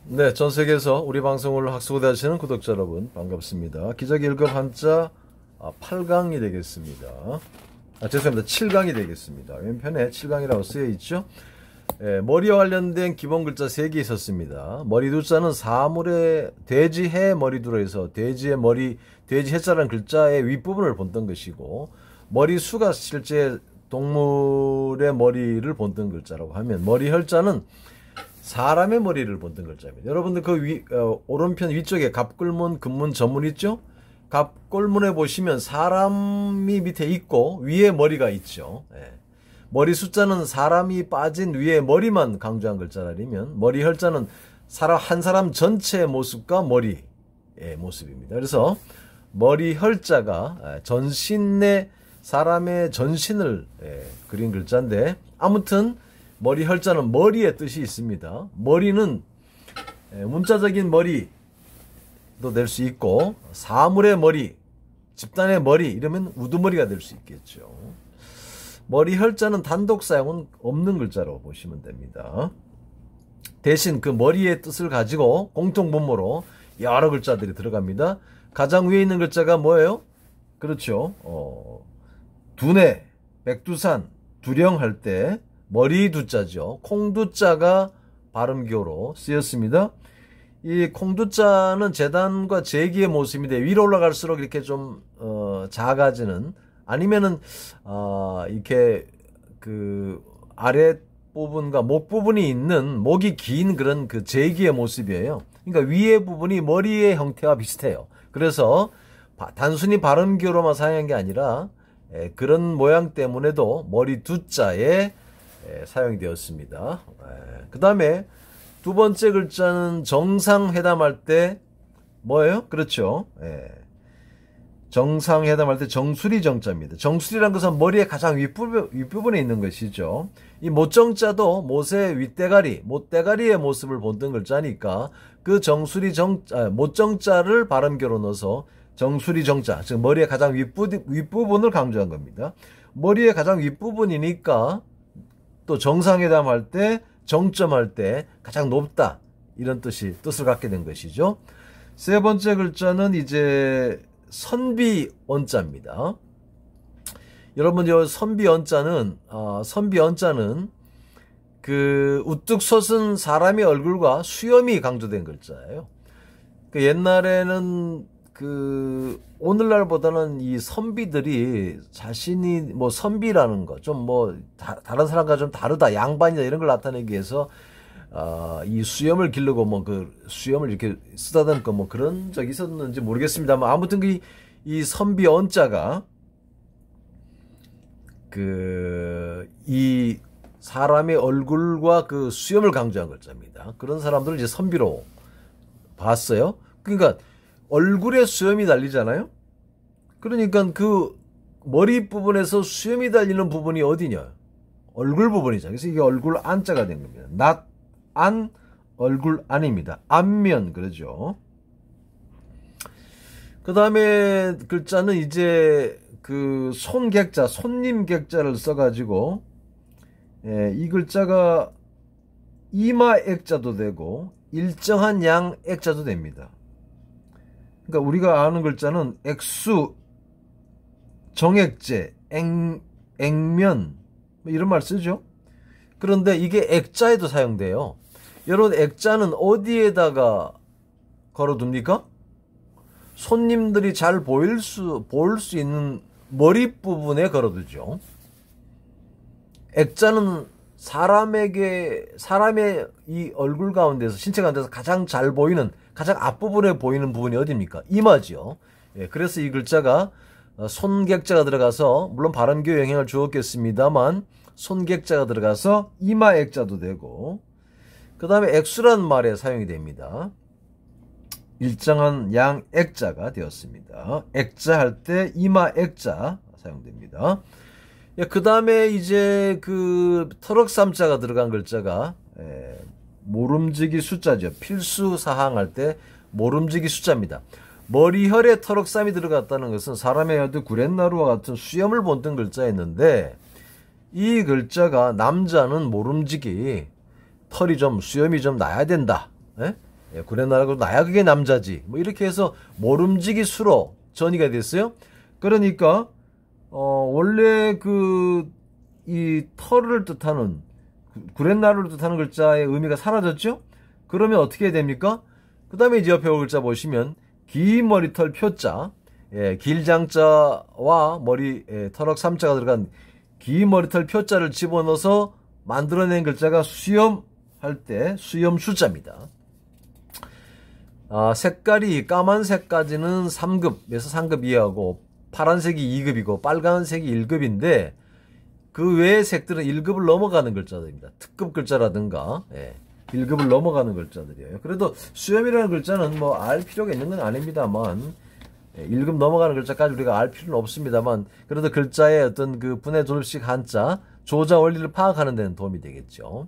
네, 전 세계에서 우리 방송을 학습하시는 구독자 여러분 반갑습니다. 기저귀 1급 한자 8강이 되겠습니다. 죄송합니다. 7강이 되겠습니다. 왼편에 7강이라고 쓰여 있죠. 머리와 관련된 기본 글자 3개 있었습니다. 머리두자는 사물의 돼지해 머리두로 해서 돼지의 머리, 돼지 해자라는 글자의 윗부분을 본뜬 것이고, 머리수가 실제 동물의 머리를 본뜬 글자라고 하면, 머리혈자는 사람의 머리를 본뜬 글자입니다. 여러분들 오른편 위쪽에 갑골문, 금문, 전문 있죠? 갑골문에 보시면 사람이 밑에 있고 위에 머리가 있죠. 머리 숫자는 사람이 빠진 위에 머리만 강조한 글자라면, 머리 혈자는 한 사람 전체의 모습과 머리의 모습입니다. 그래서 머리 혈자가 전신의 사람의 전신을 그린 글자인데, 아무튼 머리 혈자는 머리의 뜻이 있습니다. 머리는 문자적인 머리도 될 수 있고, 사물의 머리, 집단의 머리 이러면 우두머리가 될 수 있겠죠. 머리 혈자는 단독 사용은 없는 글자로 보시면 됩니다. 대신 그 머리의 뜻을 가지고 공통분모로 여러 글자들이 들어갑니다. 가장 위에 있는 글자가 뭐예요? 그렇죠. 두뇌, 백두산, 두령할 때 머리 두자죠. 콩두자가 발음기호로 쓰였습니다. 이 콩두자는 재단과 제기의 모습인데, 위로 올라갈수록 이렇게 좀 작아지는, 아니면은 이렇게 그 아래 부분과 목 부분이 있는, 목이 긴 그런 그 제기의 모습이에요. 그러니까 위에 부분이 머리의 형태와 비슷해요. 그래서 단순히 발음기호로만 사용한 게 아니라 그런 모양 때문에도 머리 두자에 사용이 되었습니다. 그 다음에 두 번째 글자는 정상회담할 때 뭐예요? 그렇죠. 정상회담할 때 정수리 정자입니다. 정수리란 것은 머리의 가장 윗부분에 있는 것이죠. 이 못정자도 못의 윗대가리, 못대가리의 모습을 본뜬 글자니까 그 못정자를 발음교로 넣어서 정수리 정자, 즉 머리의 가장 윗부분을 강조한 겁니다. 머리의 가장 윗부분이니까 또 정상회담할 때, 정점할 때 가장 높다, 이런 뜻을 갖게 된 것이죠. 세 번째 글자는 이제 선비언자입니다. 여러분, 선비언자는 그 우뚝 솟은 사람의 얼굴과 수염이 강조된 글자예요. 그 옛날에는 오늘날보다는 이 선비들이 자신이 선비라는 거, 좀 다른 사람과 좀 다르다, 양반이다, 이런 걸 나타내기 위해서 이 수염을 기르고 수염을 이렇게 쓰다듬고 그런 적이 있었는지 모르겠습니다만, 아무튼 이 선비 언자가 이 사람의 얼굴과 그 수염을 강조한 글자입니다. 그런 사람들을 이제 선비로 봤어요. 그러니까 얼굴에 수염이 달리잖아요. 그러니까 그 머리 부분에서 수염이 달리는 부분이 어디냐? 얼굴 부분이죠. 그래서 이게 얼굴 안자가 된 겁니다. 낫, 안, 얼굴 안입니다. 안면, 그러죠. 그 다음에 글자는 이제 그 손객자, 손님 객자를 써가지고, 이 글자가 이마 액자도 되고 일정한 양 액자도 됩니다. 그러니까 우리가 아는 글자는 액수, 정액제, 액면 이런 말 쓰죠. 그런데 이게 액자에도 사용돼요. 여러분, 액자는 어디에다가 걸어둡니까? 손님들이 잘 볼 수 있는 머리 부분에 걸어두죠. 액자는 사람의 이 얼굴 가운데서, 신체 가운데서 가장 잘 보이는, 가장 앞부분에 보이는 부분이 어디입니까? 이마죠. 그래서 이 글자가 손객자가 들어가서, 물론 발음교에 영향을 주었겠습니다만, 손객자가 들어가서 이마 액자도 되고, 그 다음에 액수란 말에 사용이 됩니다. 일정한 양 액자가 되었습니다. 액자 할 때 이마 액자 사용됩니다. 그 다음에 이제 그 터럭삼자가 들어간 글자가 모름지기 숫자죠. 필수사항 할 때 모름지기 숫자입니다. 머리혈에 터럭삼이 들어갔다는 것은 사람의 혈도 구렛나루와 같은 수염을 본뜬 글자였는데, 이 글자가 남자는 모름지기, 털이 좀, 수염이 좀 나야 된다, 예, 구레나루가 나야 그게 남자지. 뭐 이렇게 해서 모름지기 수로 전이가 됐어요. 그러니까 원래 이 털을 뜻하는 구렛나루를 뜻하는 글자의 의미가 사라졌죠? 그러면 어떻게 됩니까? 그 다음에 이제 옆에 글자 보시면 긴 머리털 표자, 예, 길장자와 머리 털럭 삼자가 들어간 긴 머리털 표자를 집어넣어서 만들어낸 글자가 수염할 때 수염 수자입니다. 색깔이 까만색까지는 3급에서 3급 이하고 파란색이 2급이고 빨간색이 1급인데 그 외의 색들은 1급을 넘어가는 글자들입니다. 특급 글자라든가 1급을 넘어가는 글자들이에요. 그래도 수염이라는 글자는 뭐 알 필요가 있는 건 아닙니다만 1급 넘어가는 글자까지 우리가 알 필요는 없습니다만 그래도 글자의 어떤 그 분해 조립식 한자 조자 원리를 파악하는 데는 도움이 되겠죠.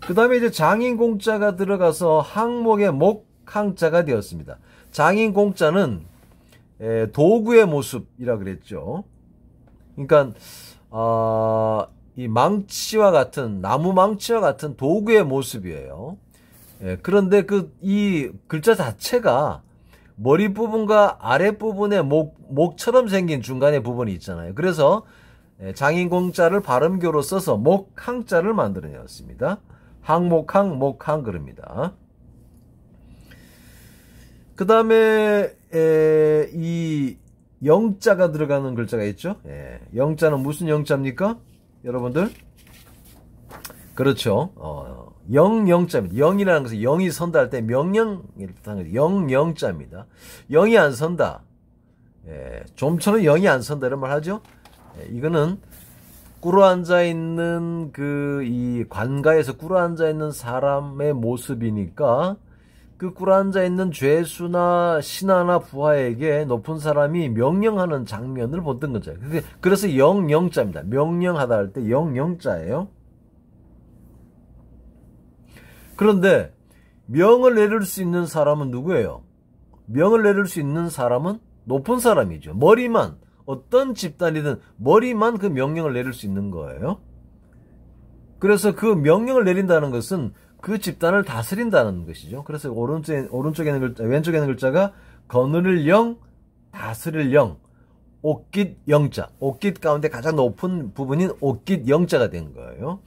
그 다음에 이제 장인공자가 들어가서 항목의 목항자가 되었습니다. 장인공자는 도구의 모습이라 그랬죠. 그러니까 이 망치와 같은 나무 망치와 같은 도구의 모습이에요. 그런데 이 글자 자체가 머리 부분과 아랫 부분에 목처럼 생긴 중간에 부분이 있잖아요. 그래서 장인공자를 발음교로 써서 목항자를 만들어내었습니다. 항목항 목항 그럽니다. 그 다음에 이 영자가 들어가는 글자가 있죠. 영자는 무슨 영자입니까? 여러분들? 그렇죠. 영자입니다. 영이라는 것은 영이 선다 할 때 명령을 뜻하는 거죠. 영자입니다. 영이 안 선다. 좀처럼 영이 안 선다 이런 말 하죠. 이거는 꿇어앉아 있는 이 관가에서 꿇어앉아 있는 사람의 모습이니까 그 꿇어앉아 있는 죄수나 신하나 부하에게 높은 사람이 명령하는 장면을 보던 거죠. 그래서 영자입니다. 명령하다 할 때 영자예요. 그런데 명을 내릴 수 있는 사람은 누구예요? 명을 내릴 수 있는 사람은 높은 사람이죠. 머리만 어떤 집단이든 머리만 그 명령을 내릴 수 있는 거예요. 그래서 그 명령을 내린다는 것은 그 집단을 다스린다는 것이죠. 그래서 왼쪽에 있는 글자가 거느릴 영, 다스릴 영, 옥깃 영자, 옥깃 가운데 가장 높은 부분인 옥깃 영자가 된 거예요.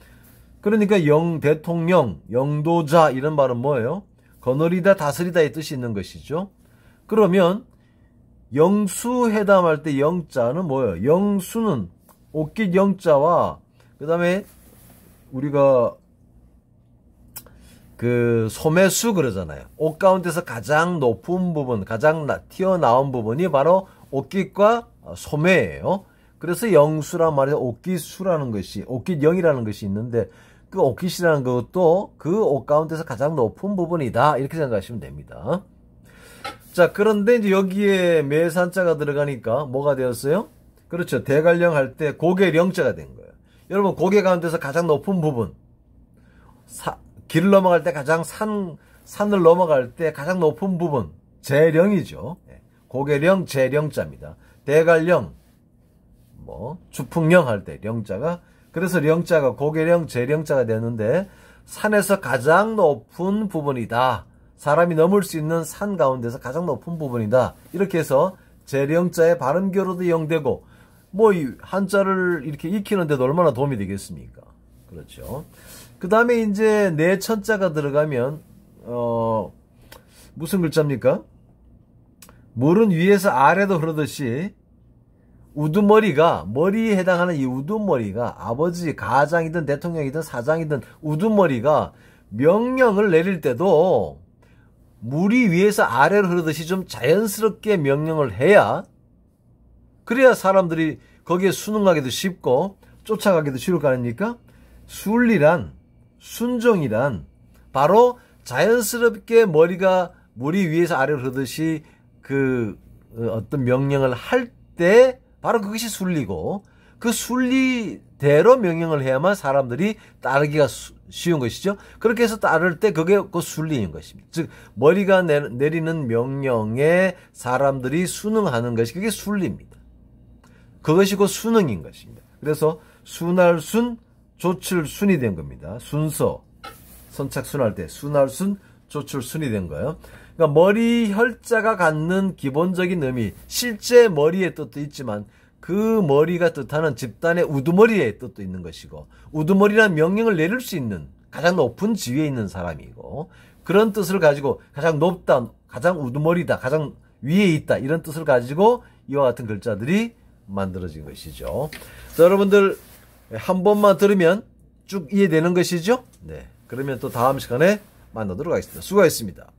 그러니까 대통령, 영도자 이런 말은 뭐예요? 거느리다, 다스리다의 뜻이 있는 것이죠. 그러면 영수회담할 때 영자는 뭐예요? 영수는 옥깃 영자와 그 다음에 우리가 소매수 그러잖아요. 옷 가운데서 가장 높은 부분, 가장 튀어나온 부분이 바로 옥깃과 소매예요. 그래서 영수란 말에서 옥깃수라는 것이, 옥깃영이라는 것이 있는데 그 옥깃이라는 것도 그 옷 가운데서 가장 높은 부분이다. 이렇게 생각하시면 됩니다. 자, 그런데 이제 여기에 매산자가 들어가니까 뭐가 되었어요? 그렇죠. 대관령 할 때 고개령자가 된 거예요. 여러분, 고개 가운데서 가장 높은 부분, 길을 넘어갈 때 가장 산을 넘어갈 때 가장 높은 부분, 재령이죠. 고개령, 재령자입니다. 대관령, 주풍령 할 때 령자가, 그래서 령자가 고개령, 재령자가 되는데, 산에서 가장 높은 부분이다. 사람이 넘을 수 있는 산 가운데서 가장 높은 부분이다. 이렇게 해서 재령자의 발음교로도 이용되고, 이 한자를 이렇게 익히는데도 얼마나 도움이 되겠습니까? 그렇죠. 그 다음에 이제 내천자가 들어가면 무슨 글자입니까? 물은 위에서 아래로 흐르듯이 머리에 해당하는 이 우두머리가 아버지 가장이든 대통령이든 사장이든 우두머리가 명령을 내릴 때도 물이 위에서 아래로 흐르듯이 좀 자연스럽게 명령을 해야, 그래야 사람들이 거기에 순응하기도 쉽고 쫓아가기도 쉬울 거 아닙니까? 순종이란 바로 자연스럽게 머리가 물이 위에서 아래로 흐르듯이 어떤 명령을 할 때 바로 그것이 순리고, 그 순리대로 명령을 해야만 사람들이 따르기가 쉬운 것이죠. 그렇게 해서 따를 때 그게 그 순리인 것입니다. 즉 머리가 내리는 명령에 사람들이 순응하는 것이 그게 순리입니다. 그것이 그 순응인 것입니다. 그래서 순할순, 조출순이 된 겁니다. 순서, 선착순할 때 순할순, 조출 순이된 거예요. 그러니까 머리 혈자가 갖는 기본적인 의미, 실제 머리의 뜻도 있지만 그 머리가 뜻하는 집단의 우두머리의 뜻도 있는 것이고, 우두머리란 명령을 내릴 수 있는 가장 높은 지위에 있는 사람이고, 그런 뜻을 가지고 가장 높다, 가장 우두머리다, 가장 위에 있다, 이런 뜻을 가지고 이와 같은 글자들이 만들어진 것이죠. 자, 여러분들 한 번만 들으면 쭉 이해되는 것이죠. 네, 그러면 또 다음 시간에 만나도록 하겠습니다. 수고하셨습니다.